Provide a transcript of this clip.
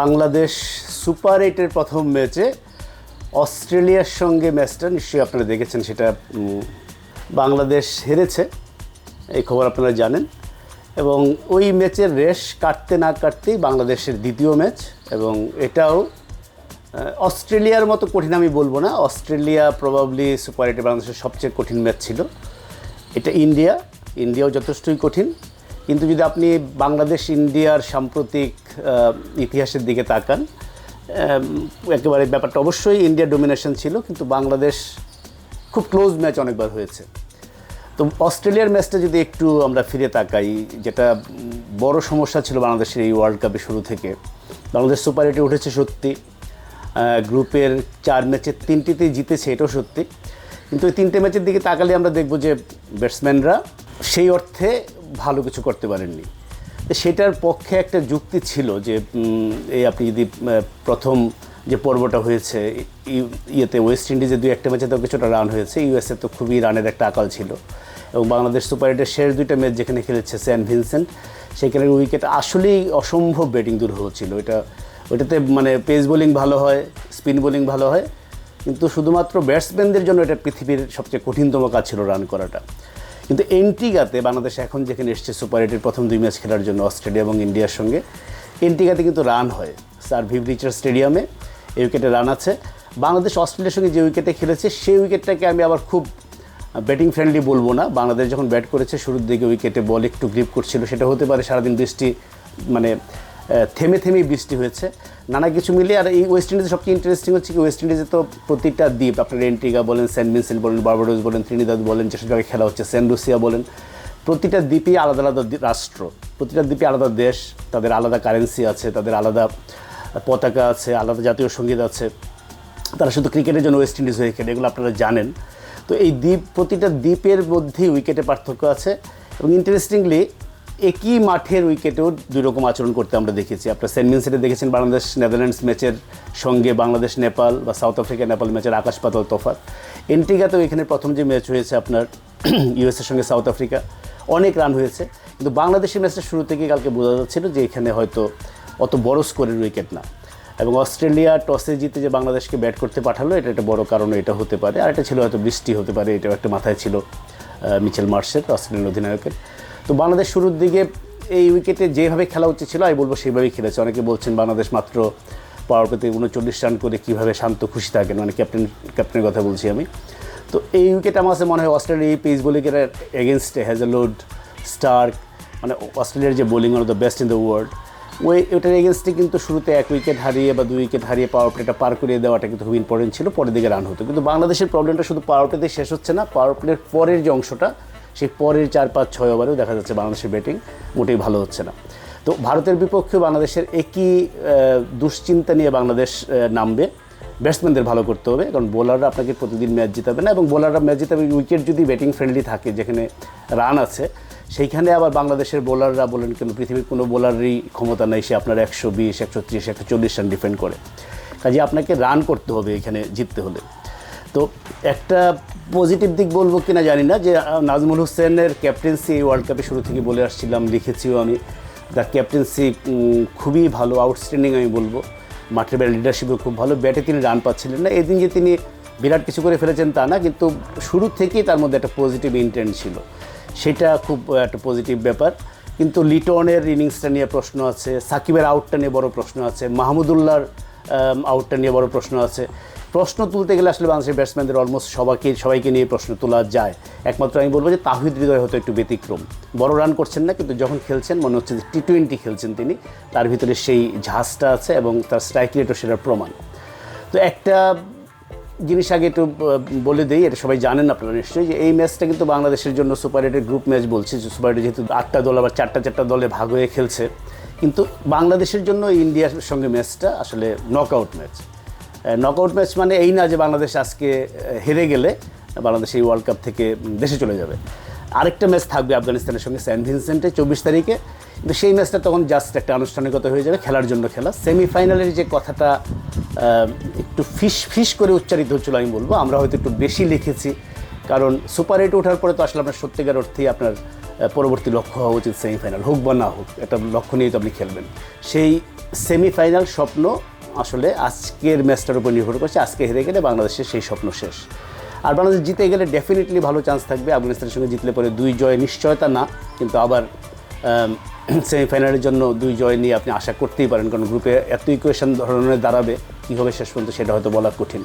Bangladesh super 8-এর প্রথম ম্যাচে অস্ট্রেলিয়ার সঙ্গে ম্যাচটা নিশ্চয়ই আপনারা দেখেছেন। সেটা বাংলাদেশ হেরেছে, এই খবর আপনারা জানেন। এবং ওই ম্যাচের রেশ কাটতে না কাটতেই বাংলাদেশের দ্বিতীয় ম্যাচ, এবং এটাও অস্ট্রেলিয়ার মতো কঠিন আমি বলবো না। অস্ট্রেলিয়া প্রবাবলি সুপার 8-এ বাংলাদেশের সবচেয়ে কঠিন ম্যাচ ছিল। এটা ইন্ডিয়াও যথেষ্টই কঠিন। কিন্তু যদি আপনি বাংলাদেশ ইন্ডিয়ার সাম্প্রতিক ইতিহাসের দিকে তাকান, একেবারে ব্যাপারটা অবশ্যই ইন্ডিয়ার ডোমিনেশন ছিল, কিন্তু বাংলাদেশ খুব ক্লোজ ম্যাচ অনেকবার হয়েছে। তো অস্ট্রেলিয়ার ম্যাচটা যদি একটু আমরা ফিরে তাকাই, যেটা বড় সমস্যা ছিল বাংলাদেশের এই ওয়ার্ল্ড কাপের শুরু থেকে। বাংলাদেশ সুপার 8-এ উঠেছে সত্যি, গ্রুপের 4 ম্যাচে 3টিতেই জিতেছে, এটাও সত্যি। কিন্তু এই 3টে ম্যাচের দিকে তাকালে আমরা দেখব যে ব্যাটসম্যানরা সেই অর্থে ভালো কিছু করতে পারেননি। সেটার পক্ষে একটা যুক্তি ছিল যে এই আপনি যদি প্রথম যে পর্বটা হয়েছে ইয়েতে ওয়েস্ট ইন্ডিজে 2-1 ম্যাচে তো কিছুটা রান হয়েছে, ইউএসএ তো খুবই রানের একটা আকাল ছিল। এবং বাংলাদেশ সুপার 8-এর শেষ 2টা ম্যাচ যেখানে খেলেছে সেন্ট ভিনসেন্ট, সেখানে উইকেট আসলেই অসম্ভব ব্যাটিং দুরূহ ছিল। ওইটাতে মানে পেস বোলিং ভালো হয়, স্পিন বোলিং ভালো হয়, কিন্তু শুধুমাত্র ব্যাটসম্যানদের জন্য এটা পৃথিবীর সবচেয়ে কঠিনতম কাজ ছিল রান করাটা। কিন্তু এন্টিগাতে বাংলাদেশ এখন যেখানে এসছে সুপার 8-এর প্রথম 2 ম্যাচ খেলার জন্য অস্ট্রেলিয়া এবং ইন্ডিয়ার সঙ্গে, এন্টিগাতে কিন্তু রান হয়। স্যার ভিভ রিচার্ড স্টেডিয়ামে এই উইকেটে রান আছে। বাংলাদেশ অস্ট্রেলিয়ার সঙ্গে যে উইকেটে খেলেছে সেই উইকেটটাকে আমি আবার খুব ব্যাটিং ফ্রেন্ডলি বলবো না। বাংলাদেশ যখন ব্যাট করেছে শুরুর দিকে উইকেটে বল একটু গ্রিপ করছিল, সেটা হতে পারে সারাদিন বৃষ্টি, মানে থেমেই বৃষ্টি হয়েছে, নানা কিছু মিলিয়ে। আর এই ওয়েস্ট ইন্ডিজে সবচেয়ে ইন্টারেস্টিং হচ্ছে কি, ওয়েস্ট ইন্ডিজে তো প্রতিটা দ্বীপ, আপনার এন্টিগা বলেন, সেন্ট ভিনসেন্ট বলেন, বার্বাডোস বলেন, ত্রিনিদাদ বলেন, যেসব জায়গায় খেলা হচ্ছে, সেন্ট লুসিয়া বলেন, প্রতিটা দ্বীপই আলাদা আলাদা রাষ্ট্র, প্রতিটা দ্বীপে আলাদা দেশ, তাদের আলাদা কারেন্সি আছে, তাদের আলাদা পতাকা আছে, আলাদা জাতীয় সঙ্গীত আছে। তারা শুধু ক্রিকেটের জন্য ওয়েস্ট ইন্ডিজ হয়ে খেলে, এগুলো আপনারা জানেন। তো এই প্রতিটা দ্বীপের মধ্যেই উইকেটে পার্থক্য আছে। এবং ইন্টারেস্টিংলি একই মাঠের উইকেটেও 2 রকম আচরণ করতে আমরা দেখেছি। আপনার সেন্ট ভিনসেন্টে দেখেছেন বাংলাদেশ নেদারল্যান্ডস ম্যাচের সঙ্গে বাংলাদেশ নেপাল বা সাউথ আফ্রিকা নেপাল ম্যাচের আকাশ পাতাল তফাৎ। এন্টিগাতেও এখানে প্রথম যে ম্যাচ হয়েছে আপনার ইউএসএর সঙ্গে সাউথ আফ্রিকা, অনেক রান হয়েছে, কিন্তু বাংলাদেশের ম্যাচটা শুরু থেকেই কালকে বোঝা যাচ্ছিল যে এখানে হয়তো অত বড় স্কোরের উইকেট না। এবং অস্ট্রেলিয়া টসে জিতে যে বাংলাদেশকে ব্যাট করতে পাঠালো, এটা একটা বড় কারণ এটা হতে পারে। আর এটা ছিল হয়তো বৃষ্টি হতে পারে, এটাও একটা মাথায় ছিল মিচেল মার্শের, অস্ট্রেলিয়ান অধিনায়কের। তো বাংলাদেশ শুরুর দিকে এই উইকেটে যেভাবে খেলা উচিত ছিল আমি বলবো সেইভাবেই খেলেছে। অনেকে বলছেন বাংলাদেশ মাত্র পাওয়ার প্লেতে 39 রান করে কীভাবে শান্ত খুশি থাকেন, মানে ক্যাপ্টেনের কথা বলছি আমি। তো এই উইকেট আমার কাছে মনে হয় অস্ট্রেলিয়া এই পেস বোলিংয়ের এগেনস্টে হ্যাজেলউড, স্টার্ক, মানে অস্ট্রেলিয়ার যে bowling one of the best in the world, ওটার এগেনস্টে কিন্তু শুরুতে 1 উইকেট হারিয়ে বা 2 উইকেট হারিয়ে পাওয়ার প্লেটা পার করিয়ে দেওয়াটা কিন্তু খুব ইম্পর্টেন্ট ছিল, পরের দিকে রান হতো। কিন্তু বাংলাদেশের প্রবলেমটা শুধু পাওয়ার প্লেতে শেষ হচ্ছে না, পাওয়ার প্লের পরের যে অংশটা, সেই পরের 4-5-6 ওভারেও দেখা যাচ্ছে বাংলাদেশের ব্যাটিং মোটেই ভালো হচ্ছে না। তো ভারতের বিপক্ষে বাংলাদেশের একই দুশ্চিন্তা নিয়ে বাংলাদেশ নামবে। ব্যাটসম্যানদের ভালো করতে হবে, কারণ বোলাররা আপনাকে প্রতিদিন ম্যাচ জিতাবে না, এবং বোলাররা ম্যাচ জিতাবে উইকেট যদি ব্যাটিং ফ্রেন্ডলি থাকে, যেখানে রান আছে, সেইখানে আবার বাংলাদেশের বোলাররা বলেন কেন, পৃথিবীর কোনো বোলারই ক্ষমতা নেই সে আপনার 120, 130, 140 রান ডিফেন্ড করে। কাজে আপনাকে রান করতে হবে এখানে জিততে হলে। তো একটা পজিটিভ দিক বলবো কিনা জানি না, যে নাজমুল হোসেনের ক্যাপ্টেন্সি এই ওয়ার্ল্ড কাপে শুরু থেকে বলে আসছিলাম, লিখেছিও আমি, তার ক্যাপ্টেন্সি খুবই ভালো, আউটস্ট্যান্ডিং আমি বলবো। মাঠের বাইরে লিডারশিপও খুব ভালো, ব্যাটে তিনি রান পাচ্ছিলেন না, এদিন যে তিনি বিরাট কিছু করে ফেলেছেন তা না, কিন্তু শুরু থেকেই তার মধ্যে একটা পজিটিভ ইন্টেন্ট ছিল, সেটা খুব একটা পজিটিভ ব্যাপার। কিন্তু লিটনের ইনিংসটা নিয়ে প্রশ্ন আছে, সাকিবের আউটটা নিয়ে বড় প্রশ্ন আছে, মাহমুদুল্লাহর আউটটা নিয়ে বড় প্রশ্ন আছে। প্রশ্ন তুলতে গেলে আসলে বাংলাদেশের ব্যাটসম্যানদের অলমোস্ট সবাইকে নিয়ে প্রশ্ন তোলা যায়। একমাত্র আমি বলবো যে তাহিদ হৃদয় হয়তো একটু ব্যতিক্রম, বড় রান করছেন না, কিন্তু যখন খেলছেন মনে হচ্ছে যে T20 খেলছেন তিনি, তার ভিতরে সেই ঝাঁজটা আছে এবং তার স্ট্রাইক রেটও সেটার প্রমাণ। তো একটা জিনিস আগে একটু বলে দিই, এটা সবাই জানেন আপনারা নিশ্চয়ই, যে এই ম্যাচটা কিন্তু বাংলাদেশের জন্য সুপার 8-এর গ্রুপ ম্যাচ বলছি, সুপার 8 যেহেতু 8টা দল আবার 4টা দলে ভাগ হয়ে খেলছে, কিন্তু বাংলাদেশের জন্য ইন্ডিয়ার সঙ্গে ম্যাচটা আসলে নকআউট ম্যাচ। নকআউট ম্যাচ মানে এই না যে বাংলাদেশ আজকে হেরে গেলে বাংলাদেশ এই ওয়ার্ল্ড কাপ থেকে দেশে চলে যাবে। আরেকটা ম্যাচ থাকবে আফগানিস্তানের সঙ্গে সেন্ট ভিনসেন্টে 24 তারিখে, কিন্তু সেই ম্যাচটা তখন জাস্ট একটা আনুষ্ঠানিকতা হয়ে যাবে, খেলার জন্য খেলা। সেমিফাইনালের যে কথাটা একটু ফিস করে উচ্চারিত হচ্ছিল আমি বলবো, আমরা হয়তো একটু বেশি লিখেছি, কারণ সুপার 8 ওঠার পরে তো আসলে আপনার সত্যিকার অর্থেই আপনার পরবর্তী লক্ষ্য হওয়া উচিত সেমিফাইনাল, হোক বা না হোক, একটা লক্ষ্য নিয়েই তো আপনি খেলবেন। সেই সেমিফাইনাল স্বপ্ন আসলে আজকের ম্যাচটার উপর নির্ভর করছে। আজকে হেরে গেলে বাংলাদেশের সেই স্বপ্ন শেষ। আর বাংলাদেশ জিতে গেলে ডেফিনেটলি ভালো চান্স থাকবে। আফগানিস্তানের সঙ্গে জিতলে পরে 2 জয় নিশ্চয়তা না, কিন্তু আবার সেমিফাইনালের জন্য 2 জয় নিয়ে আপনি আশা করতেই পারেন, কারণ গ্রুপে এত ইকুয়েশন ধরনের দাঁড়াবে, কী হবে শেষ পর্যন্ত সেটা হয়তো বলা কঠিন।